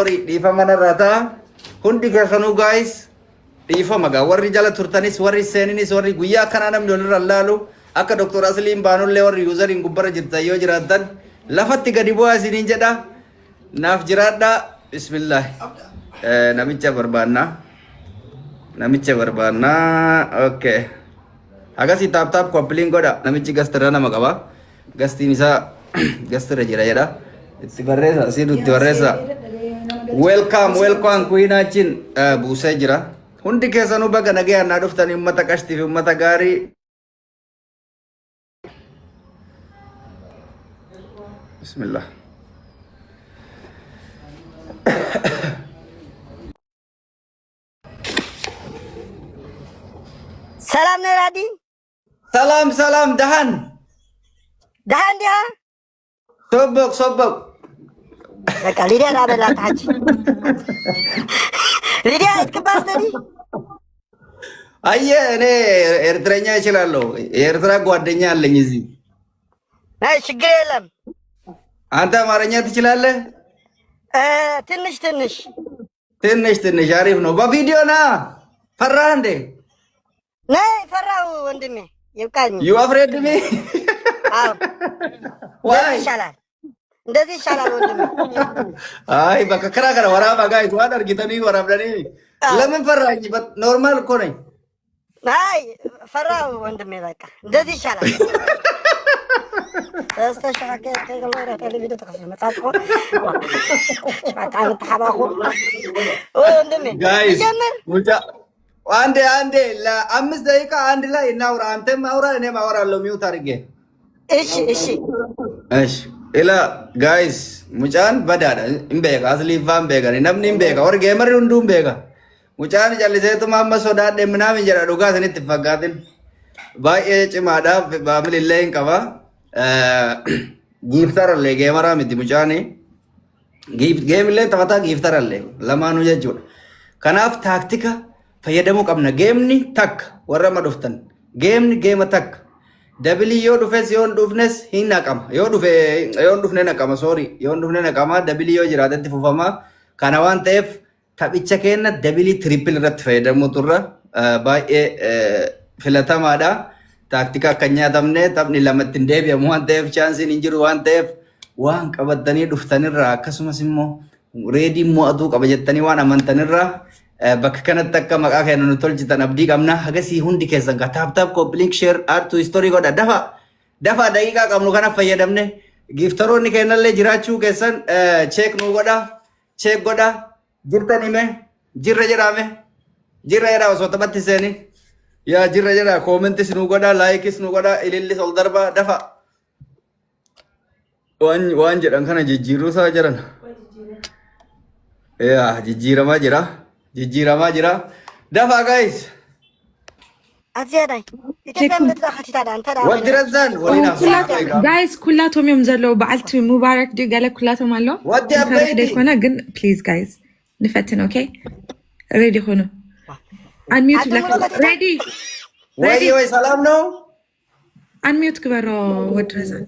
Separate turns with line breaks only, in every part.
Sorry, Diva Manarata. Hundi Kasanu guys. Diva Maga. Warri Jala Turtanis, Warri Seninis, Warri Guya Kananam Dollar Lalu. Aka Dr. Aslim Banule or user in Gubara Jitayo Jiratan. Lafati Gadiboa Sininjada. Naf Jirada. Bismillah. Namicha Barbana. Namicha Barbana. Okay. Agasi tap kopling goda. Namichi Gasterana Magaba. Gastimisa Gastera Jirayada. It's Barresa, Sidu Torresa. Welcome, Queen Achin Busajra. Hundi Kesanuba and again, Naduftan in Matakashti, Matagari. Bismillah.
Salam Neradi.
Salam, Dahan.
Dahan dia.
Sobok.
Lidia dah belat haji. Lidia ikut tadi.
Ayah, ni Ertranya cilalo. Ertra guadanya lengizi.
Nah, segera.
Anta marahnya tu cilale?
Tinish.
Tinish. Arif no. Ba video na. Farrande.
Nah, Farah undime.
You afraid of me? Why?
Ndezi shala undime.
Ay, baka kara waraba guys. Wadar kita ni warab dani. Lemon Farah, but normal kone.
Ay, Farah undime baka. Ndezi shala. Esta shala ke galera tele video takasih matako. Matan tahabaku. Undime.
Guys, mucha. Ande la amis daika ande la inaura ante maura ne maura lo miu tarige. Ish. Ila guys, muchan badada imbega asli vam bega ni namni imbega or gamer undu imbega. Muchan jali se tuma amma soda de menami jara duga sani tifagatin. Ba e chimada ba milillain kawa giftar le gamera miti muchani. Gift game le tawata giftar le lamanu jajur. Kanaf taktika fayyadamu qabna gameni tak warra maduftan gameni game tak dabili yo dufes yo dufnes hinna qam yo dufne na qama sorry yo dufne na qama dabili yo jiradatti fufama kana wan tef tabicha kenna dabili triple rat fayyadamu turra bae filatamada taktika kanya damne tabni lamatin debi wan tef chance in injiru wan tef wan qabatani duftanirra akasumasimmo ready mo adu qabajettani wan amantanirra bakka kanatti akka maqaa keenya nu tolchitan abdii qabna hagasii hundi keessan ka taap link share art to story godha dafa daqiiqaa qabnu kana fayyadamne giftaroonni keenyallee jiraachuu keessan check nu godha jirtan hime jirra jedha osoo taphatti seeni yaa jirra jedha commentis nu godha likes nu godha ilillis ol darba dafa waan jedhan kana jijjiiruu isaa jiran yaa jijjiiramaa jira. Dafa guys.
Aziadai.
What direzan?
Guys, kullatum yom zallo ba'altu mubarak di gala kullatum allo.
What the
update? Please guys. Nifatin, okay? Ready hono. Unmute like ready.
Why salam no?
Unmute kubaro wadrezan.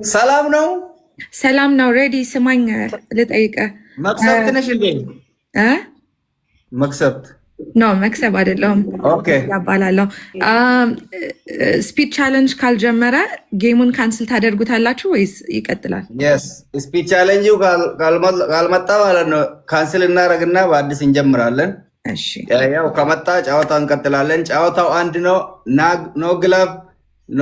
Salam no?
Salam now ready سمعين لدقيقة
مكسب تنشلين مكسب
no مكسب አይደለም
okay
ያባላለው ስፒድ ቻሌንጅ ካልጀመረ ጌሙን ካንስል ታደርጉታላችሁ ወይስ ይቀጥላል
yes ስፒድ ቻሌንጁ ካልመጣ ማለት ነው ካንስል እናረግና በአዲስ እንጀምራለን
እሺ
ያው ከመጣ ጨዋታውን እንቀጥላለን ጨዋታው አንድ ነው ኖ ግላብ ኖ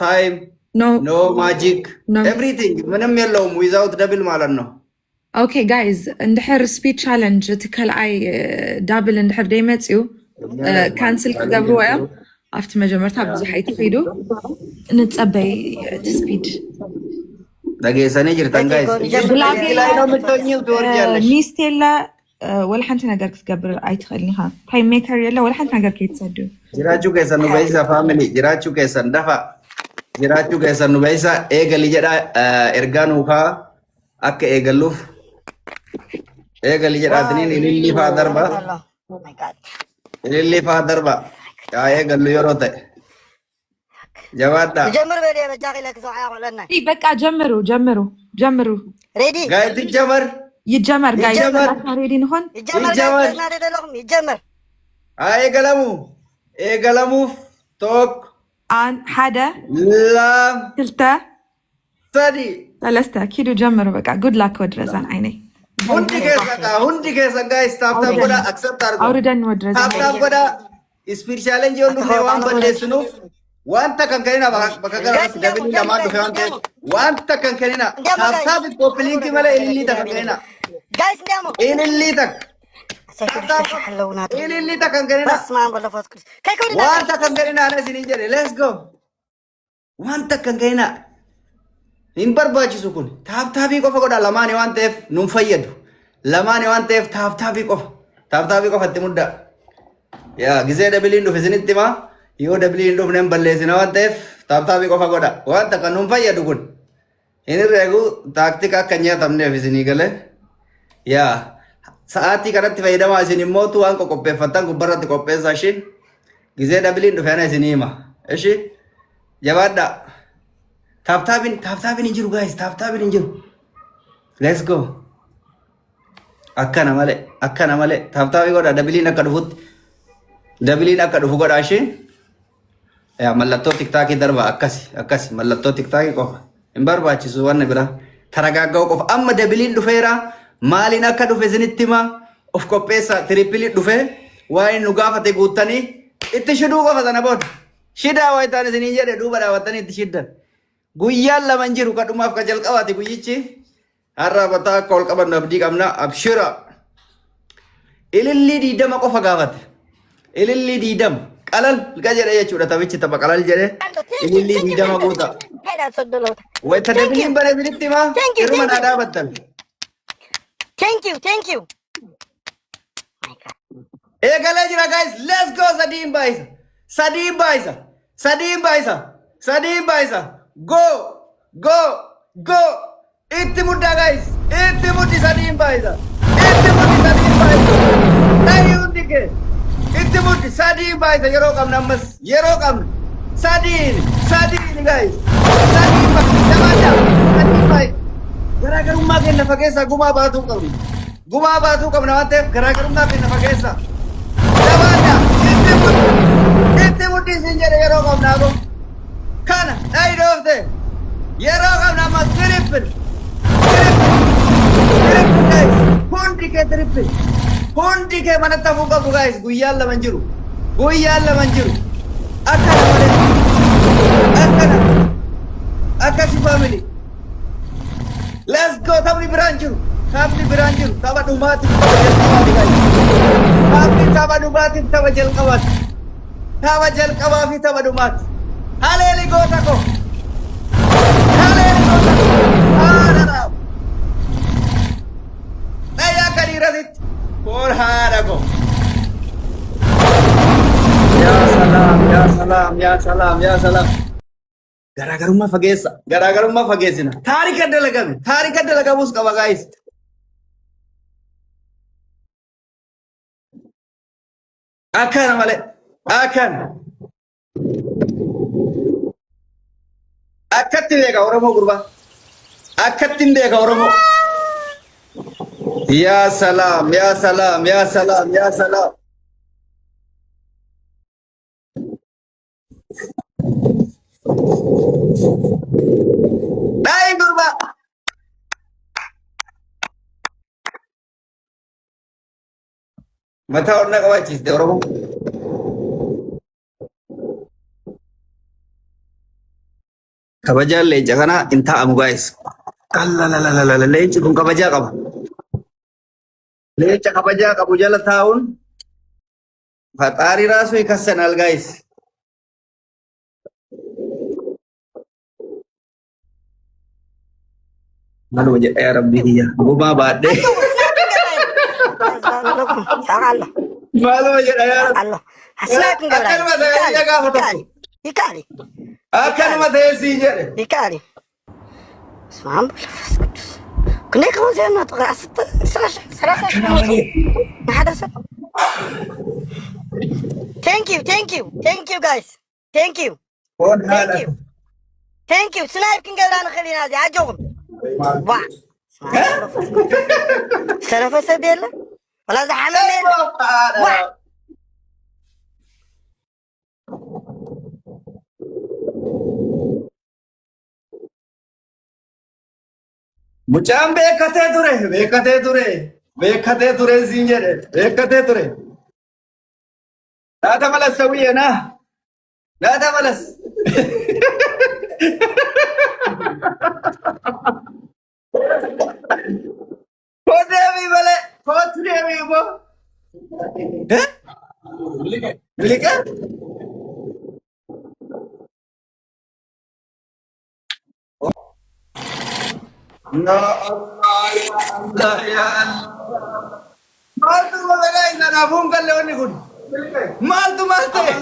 ታይም No magic. No. Everything. ምንም የለውም without double ማለት ነው.
Okay guys, እንድሕር speed challenge ትከልአይ double እንድሕር ደይመጽዩ ካንስል ክገብሩ እዮም ኣብቲ መጀመርታ ብዙሕ ኣይትኸይዱ ንጸበይ speed
ደገሰኔ ጅርታን guys. ላይ ነው የምትሆኚው ትወርጃለሽ.
ሚስት የለ ወላ ሓንቲ ነገር ክትገብር ኣይትኽእልኒ ኻ ታይም ሜከር የለ ወላ ሓንቲ ነገር ከይትሰዱ
ጅራችሁ keessan nu beeysa family ጅራችሁ keessan dafa jiraachuu keessan nu beeysa eegali jedha ergaa nuukaa akka eegalluuf eegali jedhaatiniin ilillii faa darba yaa eegallu yeroo ta'e جوادا
نجمر بدي بجاقي لك زعاء ولنا
إيه بقى جمروا
ريدي
قاعد تجمر
يتجمر جايز
يتجمر.
ريدين هون
يتجمر
يتجمر.
قاعد نادي لهم يتجمر
اي قلمو اي قلمو توك
عن حدا
لام
ثلثة
سدي
ثلاثة كيلو جمروا بقى good luck ودرزان عيني
hundi kesa guys tap goda accept argo
أوردن ودرزان
tap goda spirit challenge yon dufne wan ballesunuuf wanta kan kanina baka gara dabili lama dufe wanta kan kanina tap populink mala illi ta kan kanina
جايز نعمو
illi tak
حلونات
illi ta kan kanina
بس ما ولا فاسكر كاي كوري
wanta kan kanina ana sinin jere let's go wanta kan kanina hin barbaachisu kun taaptaabii qofa godha lamaani waan ta'eef nun fayyadu lamaani waan ta'eef taaptaabii qofa itti mudda yaa gisee dabiliin dhufe isinitti ma yoo dabiliin dhufne hin balleessina waan ta'eef taaptaabii qofa godha wanta kan nun fayyadu kun hin irreegu taaktika akka hin nyaatamneef isinii gale yaa sa'aatii kanatti fayyadamaa isin immootu waan qoqopheeffattan gubbarratti qopheessaa ishiin gisee dabiliin dhufe ana isinii hima ishi jabaadha Tap-tapin injiru guys, tap-tapin injiru. Let's go. Akkana male. Tap-tapin goda dabiliin akka dhufu godha isheen. Ya mallattoo tiktaakii darba akkasi mallattoo tiktaakii qofa. Hin barbaachisu wanni bira. Taragaaggaa'u qofa. Amma dabiliin dhufeera. Maaliin akka dhufe isinitti hima. Of qopheessa tirippilii dhufe. Waa'ee nu gaafate guuttanii itti shiduu qofa sana booda. Shidaa wayitaan isinii jedhe duuba dhaawwattanii itti shiddan. Guyyaan lama hin jiru kadhumaaf ka jalqabaati guyyichi har'a bataa akka ol qabannu abdii qabna abshira ilillii 20 qofa gaafate ilillii 20 qalal ga jedhe jechuudha taphichi tapha qalal jedhe ilillii 20 guuta
هذا صدلوت
wayta dabiliin bare bilitti ma iruma naa dhaabattan
thank you
eegalee jira guys let's go sadiin baayisa go itti mudda guys itti muddi sadiin baayisa dhayi hundi kee itti muddi sadiin baayisa yeroo qabna ammas yeroo qabna sadiin guys sadiin baayisa garaagarummaa kenna fageessa gumaa baatuu qabna waan ta'eef garaagarummaa kenna fageessa jabaadha itti muddi isin jedhe yeroo qabnaa go kana dhayi dhoofte yeroo qabna ammas trippil guys hundi kee manatti hafuu qabu guys guyyaan lama hin jiru akkasi family let's go taphni biraan jiru tapha dhumaatiif tapha jalqabaa fi tapha dhumaati haleeli goota ko haadha dhayyaa akka dhiirasitti foon haadha ko yaa salaam garaagarummaa fageessina taarika dalagamus qaba guys akkana malee akkatti beeka oromoo gurbaa akkattiin beeka oromoo yaa salaam dhayi gurbaa mataa onna qabachiiste oromoo kabajaan leenca kana hin taa'amu guys leenci kun kabajaa qaba leenca kabajaa qabu jala taa'uun faxaarii raasuu hiikassanal guys maluma jedha yaa rabbii kiyya gumaa baadhee maluma jedha yaa rabbii akkanuma ta'ee gaafa tokko akkanuma ta'ee sii jedhe
يكاري اسمع عم كنا كمان زي ما تغى ثلاثة ما حدا سب thank you guys thank you Thank you. Thank you. Snipe can get on خلينا هذه عجوم. وا. سلفة سبيلة. ولا زحمة مين؟ وا.
Mucaan beekatee ture siin jedhe beekatee ture. Laata malas sawiyya naa. Laata malas. Koo deemii malee kootu deemii immoo. Bilika? Ya Allah ya Allah ya Allah. Maaltu malagaa isa naafuun galle wanni kun. Maaltu maal ta'e?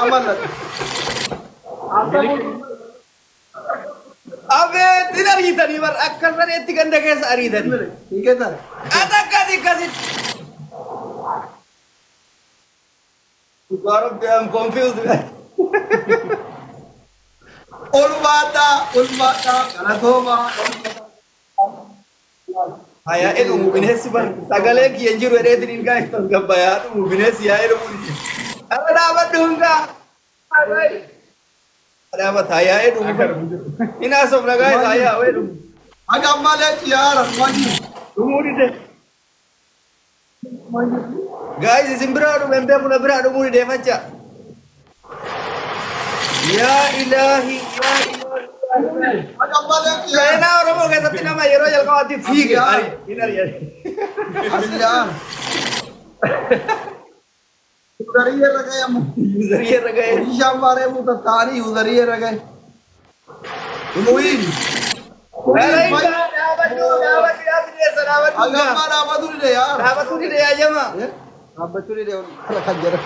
Amallate. Abee din ariitanii bar akka sareetti ganda keessa ariitanii. Ata akkasitti. Garabbi I'm confused. Ulmata, galatoma. Haya edu binesi bar sagale ki enjiru ededin guys tas gabaya edu binesi ya edu muni. Ada apa dunga? Ada apa haya edu. Ina sobra guys haya edu. Aga malet yaar mani. Dumuri de. Guys isimbira edu membe puna bira edu muni de facha. Ya ilahi ya ilahi. Saya orang mau kata tina mah yero jal kawati fige ari inar ya. Aslian. Udariye ragaya. Isha mare mu tatani udariye ragaya. Umuin. Dapat de aja mah. Dapat de kajar.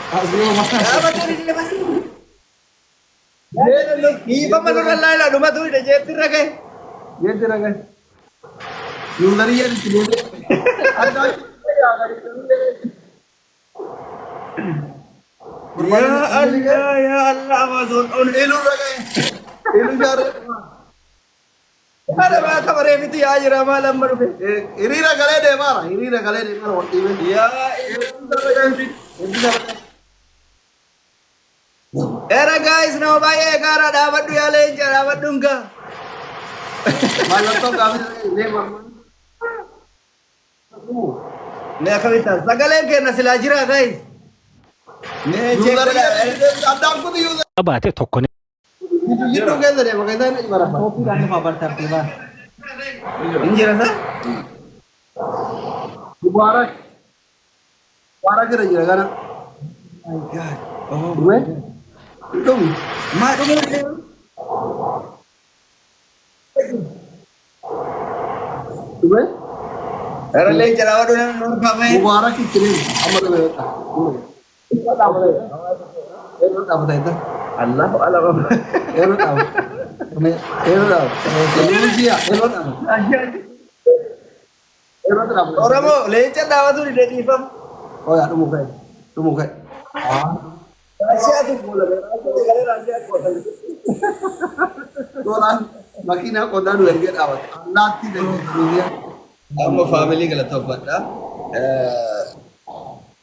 Iba manural la duma tu de jetti rage. Yundariya ni. Ya Allah Amazon on elu rage. Elu jar. Ada ba khabare biti aaj rama lambar pe. Irira gale de mara wati me. Ya Era guys, no baye kara dapat dua lenca dapat dungga. Malah to kami le mama. Ne kavita sagale ke nasila jira guys. Ne check ada aku tu user.
Abate tokkone.
Itu ke dare bagaimana ni berapa?
Kopi kan kabar tertiba.
Injira sa?
Mubarak.
Mubarak ke jira kana? My God. Oh, gue. Dum. Ma dum. Gue. Era le jarawa dun nur kame.
Mubarak kitne amar mein ta.
Ero ta bata ita. Allah Allah.
Ero ta. Ero ta. Indonesia ero ta. Ero ta.
Orang mo le jarawa tu di difam.
Oh ya tumu kai.
Rahasia tu bola. Rahasia bola.
Tolan makina ko danu erge dawat. Allah ti de dunia.
Amma family gala tawfada.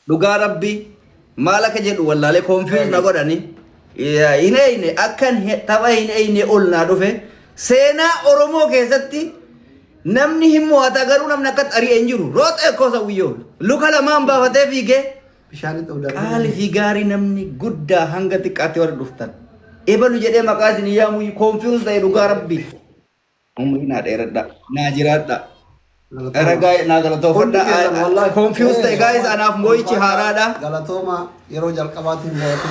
Duga rabbi malaka jedhu wallahi confuse na godani. Ya ine akan tawa ine ol na dhufe sena oromo keessatti namni himmo ata garu namna kat ari enjiru rot e kosa wiyo lukala mamba fate fige
Bishaan ta'uu
qaali fi gaarii namni guddaa hanga xiqqaatti warra dhuftan ebalu jedhee maqaa isin yaamu confuse ta'e dhugaa rabbi umrii naa dheeradha naa jiraadha ragaa naa galatoofadha confuse ta'e guys anaaf moo'ichi haaraadha
galatooma yeroo jalqabaatiin moo'ate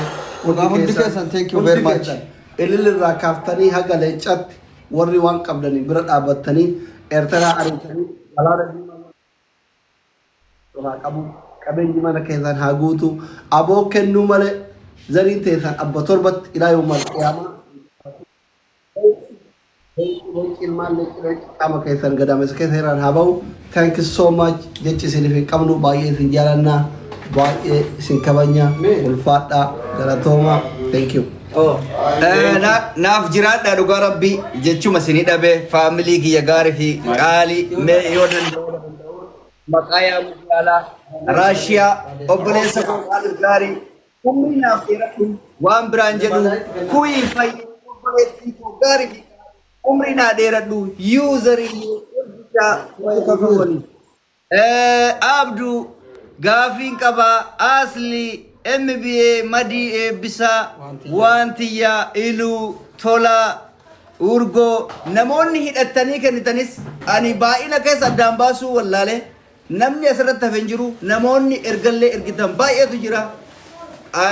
hundi keessan thank you very much ililirraa kaaftanii haga leencatti warri waan qabdanii bira dhaabbattanii eertaraa ariitanii alaara diimaa qabu qabeenyi mana keessan haa guutu aboo kennuu malee zariin teessan abba torbatti ilaa yoomal qiyaamaa ilmaan qaama keessan gadaamessa keessa irraan haa ba'u thank you so much jechi isiniif hin qabnu baay'ee isin jaalannaa baay'ee isin kabajna ulfaadhaa galatooma thank you
naaf jiraadha dhugaa rabbii jechuma sinii dhabe faamilii kiyya gaarii fi qaalii mee yoo danda'u maqaa yaamu jaalaa raashiyaa obboleessa koo qaalii gaarii umrii naaf dheeradhu waan biraan jedhu kuwii fayyadu obboleessi koo gaarii fi umrii naa dheeradhu yuuzarii abdu gaafiin qabaa asli MBA Madi Bisa Wantiya Ilu Tola Urgo Namoni hidhatanii kennitanis ani baay'ina keessa addaan baasuu wallaalee namni asirratti hafeen jiru namoonni ergallee ergitan baay'eetu jira.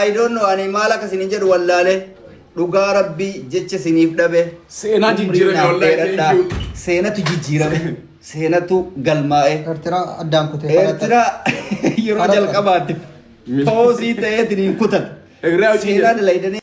I don't know ani maal akka isin jedhu wallaalee dhugaa rabbii jecha isiniif dhabe
seenaa jijjiirame wallaalee
seenatu jijjiirame seenatu galmaa'e
Ertiraa addaan kutee
Ertiraa yeroo jalqabaatti Posii ta'ee tiniin kutan. Seenaa dalaydanii.